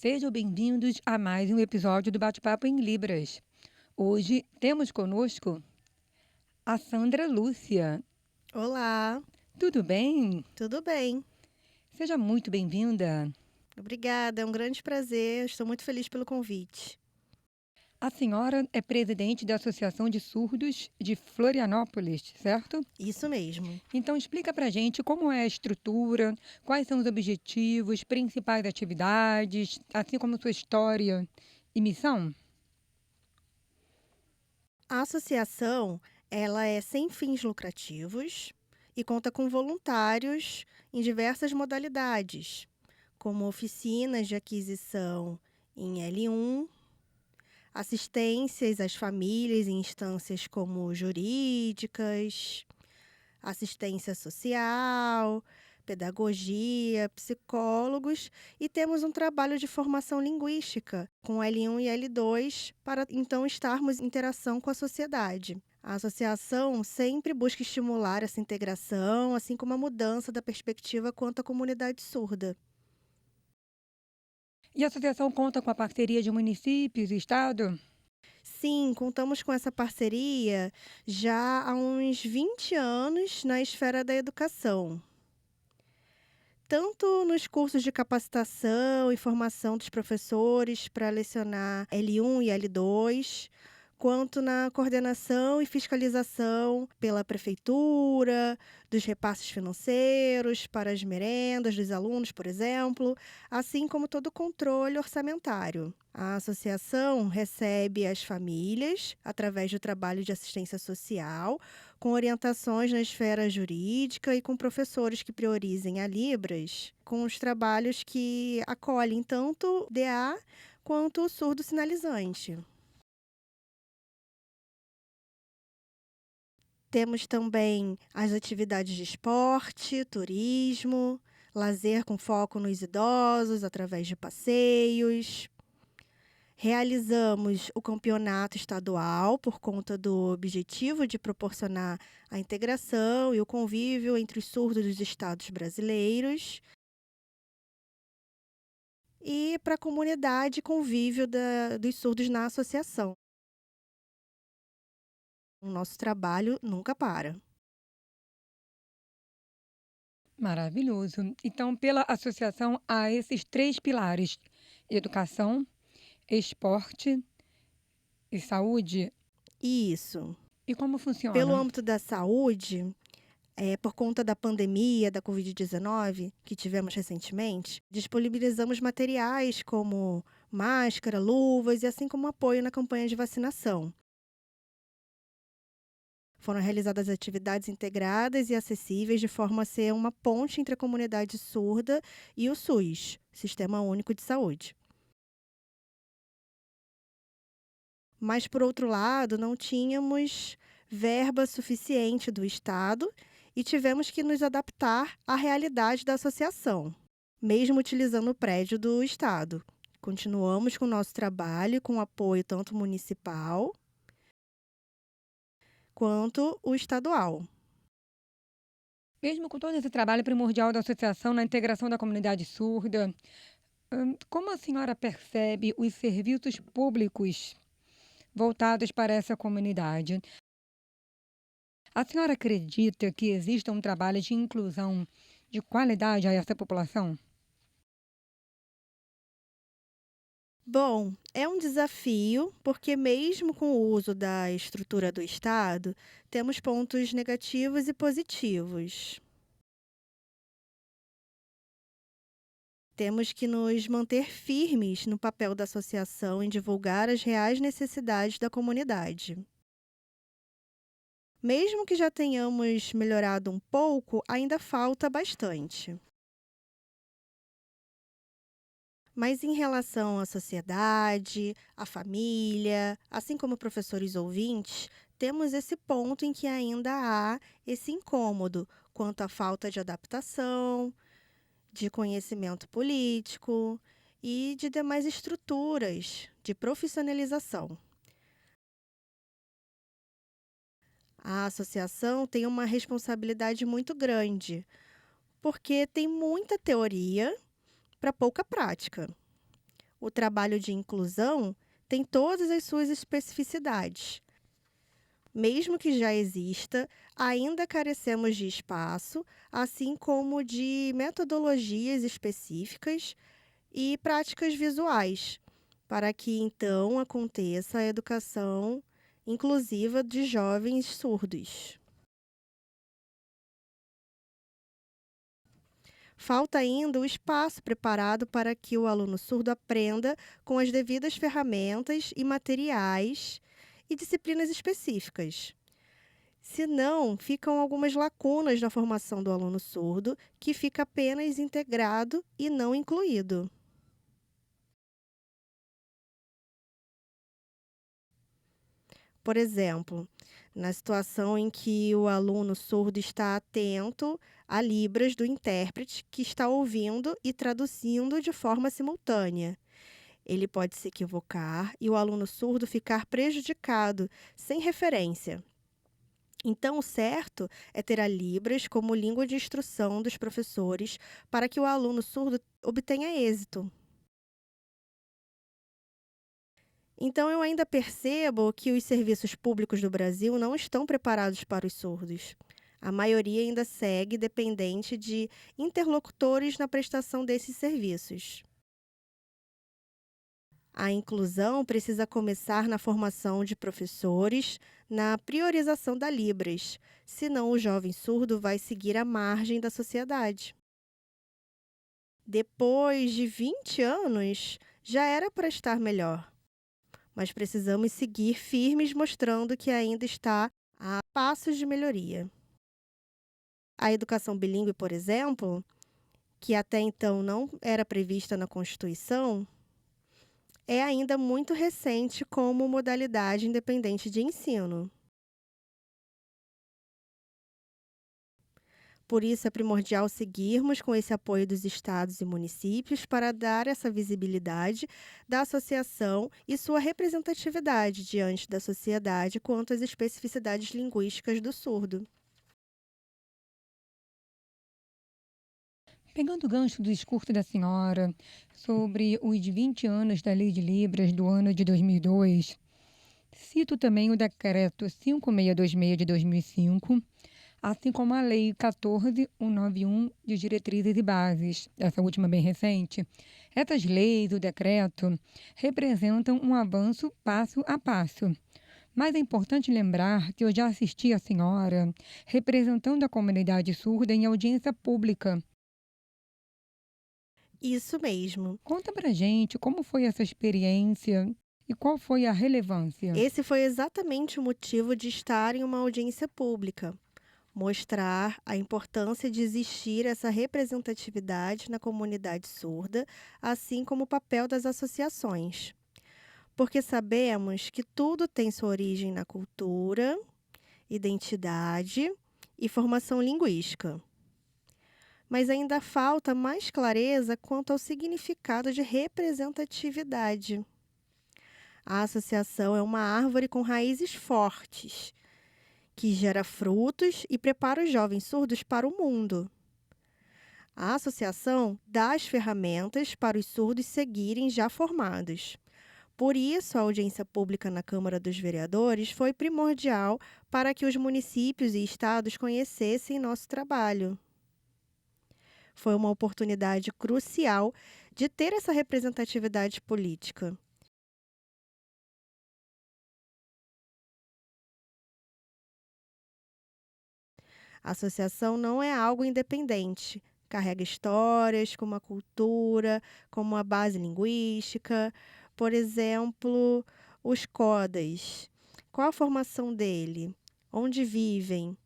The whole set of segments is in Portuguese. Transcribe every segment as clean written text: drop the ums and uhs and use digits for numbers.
Sejam bem-vindos a mais um episódio do Bate-Papo em Libras. Hoje temos conosco a Sandra Lúcia. Olá, Tudo bem? tudo bem? Seja muito bem-vinda. Obrigada, é um grande prazer. Estou muito feliz pelo convite. A senhora é presidente da Associação de Surdos de Florianópolis, certo? Isso mesmo. Então explica pra gente como é a estrutura, quais são os objetivos, principais atividades, assim como sua história e missão. A associação, ela é sem fins lucrativos e conta com voluntários em diversas modalidades, como oficinas de aquisição em L1, assistências às famílias em instâncias como jurídicas, assistência social, pedagogia, psicólogos e temos um trabalho de formação linguística com L1 e L2 para então estarmos em interação com a sociedade. A associação sempre busca estimular essa integração, assim como a mudança da perspectiva quanto à comunidade surda. E a associação conta com a parceria de municípios e estado? Sim, contamos com essa parceria já há uns 20 anos na esfera da educação. Tanto nos cursos de capacitação e formação dos professores para lecionar L1 e L2, quanto na coordenação e fiscalização pela prefeitura, dos repasses financeiros para as merendas dos alunos, por exemplo, assim como todo o controle orçamentário. A associação recebe as famílias através do trabalho de assistência social, com orientações na esfera jurídica e com professores que priorizem a Libras, com os trabalhos que acolhem tanto DA quanto o surdo sinalizante. Temos também as atividades de esporte, turismo, lazer com foco nos idosos através de passeios. Realizamos o campeonato estadual por conta do objetivo de proporcionar a integração e o convívio entre os surdos dos estados brasileiros e para a comunidade convívio dos surdos na associação. O nosso trabalho nunca para. Maravilhoso. Então, pela associação, há esses três pilares: educação, esporte e saúde. Isso. E como Pelo funciona? âmbito da saúde, por conta da pandemia da Covid-19 que tivemos recentemente, disponibilizamos materiais como máscara, luvas e assim como apoio na campanha de vacinação. Foram realizadas atividades integradas e acessíveis de forma a ser uma ponte entre a comunidade surda e o SUS, Sistema Único de Saúde. Mas, por outro lado, não tínhamos verba suficiente do Estado e tivemos que nos adaptar à realidade da associação, mesmo utilizando o prédio do Estado. Continuamos com o nosso trabalho com apoio tanto municipal quanto o estadual. Mesmo com todo esse trabalho primordial da associação na integração da comunidade surda, como a senhora percebe os serviços públicos voltados para essa comunidade? A senhora acredita que exista um trabalho de inclusão de qualidade a essa população? Bom, é um desafio, porque mesmo com o uso da estrutura do Estado, temos pontos negativos e positivos. Temos que nos manter firmes no papel da associação em divulgar as reais necessidades da comunidade. Mesmo que já tenhamos melhorado um pouco, ainda falta bastante. Mas em relação à sociedade, à família, assim como professores ouvintes, temos esse ponto em que ainda há esse incômodo quanto à falta de adaptação, de conhecimento político e de demais estruturas de profissionalização. A associação tem uma responsabilidade muito grande, porque tem muita teoria para pouca prática. O trabalho de inclusão tem todas as suas especificidades. Mesmo que já exista, ainda carecemos de espaço, assim como de metodologias específicas e práticas visuais, para que então aconteça a educação inclusiva de jovens surdos. Falta ainda o espaço preparado para que o aluno surdo aprenda com as devidas ferramentas e materiais e disciplinas específicas. Senão, ficam algumas lacunas na formação do aluno surdo, que fica apenas integrado e não incluído. Por exemplo, na situação em que o aluno surdo está atento a libras do intérprete que está ouvindo e traduzindo de forma simultânea. Ele pode se equivocar e o aluno surdo ficar prejudicado, sem referência. Então, o certo é ter a Libras como língua de instrução dos professores para que o aluno surdo obtenha êxito. Então, eu ainda percebo que os serviços públicos do Brasil não estão preparados para os surdos. A maioria ainda segue dependente de interlocutores na prestação desses serviços. A inclusão precisa começar na formação de professores, na priorização da Libras, senão o jovem surdo vai seguir à margem da sociedade. Depois de 20 anos, já era para estar melhor, mas precisamos seguir firmes mostrando que ainda está a passos de melhoria. A educação bilíngue, por exemplo, que até então não era prevista na Constituição, é ainda muito recente como modalidade independente de ensino. Por isso, é primordial seguirmos com esse apoio dos estados e municípios para dar essa visibilidade da associação e sua representatividade diante da sociedade quanto às especificidades linguísticas do surdo. Pegando o gancho do discurso da senhora sobre os 20 anos da Lei de Libras do ano de 2002, cito também o Decreto 5626 de 2005, assim como a Lei 14.191 de Diretrizes e Bases, essa última bem recente. Essas leis, o decreto, representam um avanço passo a passo. Mas é importante lembrar que eu já assisti a senhora representando a comunidade surda em audiência pública. Isso mesmo. Conta pra gente como foi essa experiência e qual foi a relevância. Esse foi exatamente o motivo de estar em uma audiência pública. Mostrar a importância de existir essa representatividade na comunidade surda, assim como o papel das associações. Porque sabemos que tudo tem sua origem na cultura, identidade e formação linguística. Mas ainda falta mais clareza quanto ao significado de representatividade. A associação é uma árvore com raízes fortes, que gera frutos e prepara os jovens surdos para o mundo. A associação dá as ferramentas para os surdos seguirem já formados. Por isso, a audiência pública na Câmara dos Vereadores foi primordial para que os municípios e estados conhecessem nosso trabalho. Foi uma oportunidade crucial de ter essa representatividade política. A associação não é algo independente. Carrega histórias, como a cultura, como a base linguística. Por exemplo, os CODAs. Qual a formação dele? Onde vivem?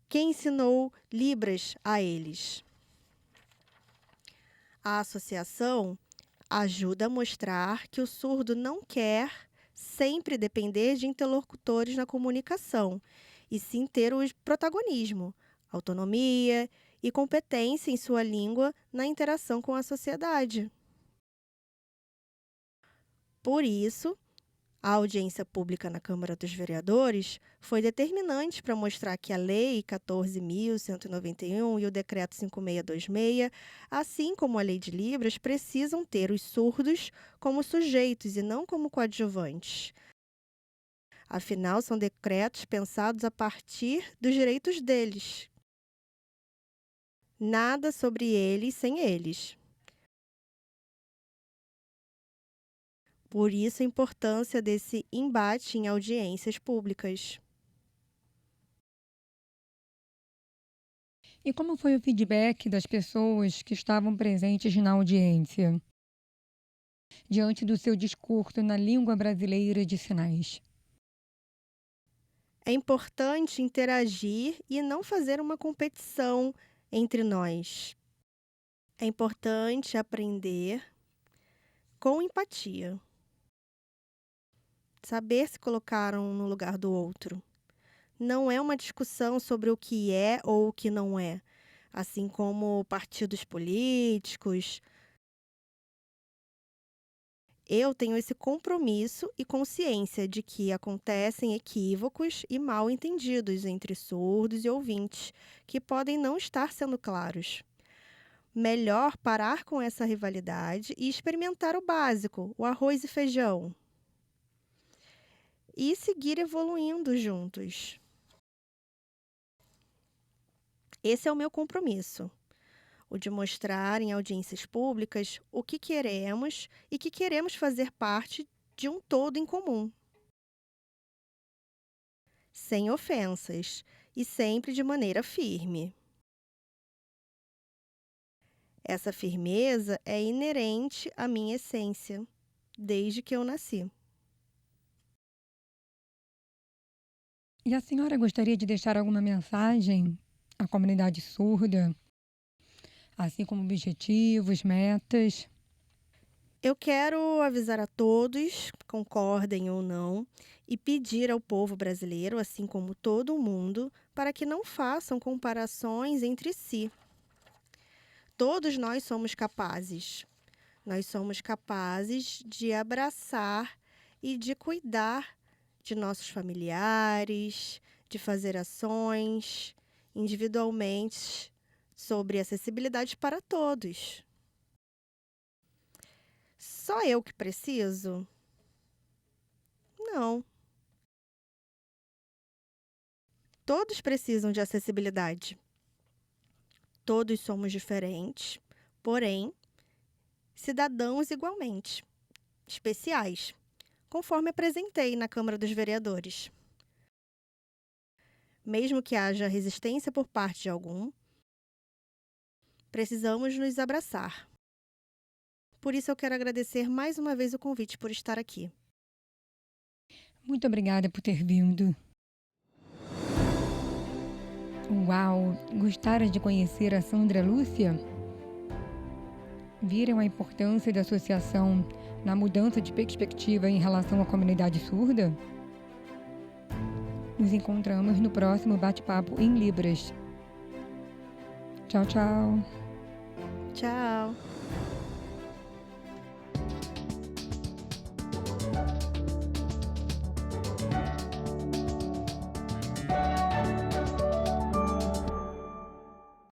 Quem ensinou Libras a eles? A associação ajuda a mostrar que o surdo não quer sempre depender de interlocutores na comunicação, e sim ter o protagonismo, autonomia e competência em sua língua na interação com a sociedade. Por isso, A audiência pública na Câmara dos Vereadores foi determinante para mostrar que a Lei 14.191 e o Decreto 5626, assim como a Lei de Libras, precisam ter os surdos como sujeitos e não como coadjuvantes. Afinal, são decretos pensados a partir dos direitos deles. Nada sobre eles sem eles. Por isso a importância desse embate em audiências públicas. E como foi o feedback das pessoas que estavam presentes na audiência, diante do seu discurso na língua brasileira de sinais? É importante interagir e não fazer uma competição entre nós. É importante aprender com empatia. Saber se colocar um no lugar do outro. Não é uma discussão sobre o que é ou o que não é, assim como partidos políticos. Eu tenho esse compromisso e consciência de que acontecem equívocos e mal-entendidos entre surdos e ouvintes, que podem não estar sendo claros. Melhor parar com essa rivalidade e experimentar o básico, o arroz e feijão. E seguir evoluindo juntos. Esse é o meu compromisso, o de mostrar em audiências públicas o que queremos e que queremos fazer parte de um todo em comum. Sem ofensas e sempre de maneira firme. Essa firmeza é inerente à minha essência, desde que eu nasci. E a senhora gostaria de deixar alguma mensagem à comunidade surda, assim como objetivos, metas? Eu quero avisar a todos, concordem ou não, e pedir ao povo brasileiro, assim como todo mundo, para que não façam comparações entre si. Todos nós somos capazes. Nós somos capazes de abraçar e de cuidar de nossos familiares, de fazer ações individualmente sobre acessibilidade para todos. Só eu que preciso? Não. Todos precisam de acessibilidade. Todos somos diferentes, porém, cidadãos igualmente, especiais, conforme apresentei na Câmara dos Vereadores. Mesmo que haja resistência por parte de algum, precisamos nos abraçar. Por isso eu quero agradecer mais uma vez o convite por estar aqui. Muito obrigada por ter vindo. Uau! Gostaram de conhecer a Sandra Lúcia? Viram a importância da associação na mudança de perspectiva em relação à comunidade surda? Nos encontramos no próximo bate-papo em Libras. Tchau, tchau! Tchau!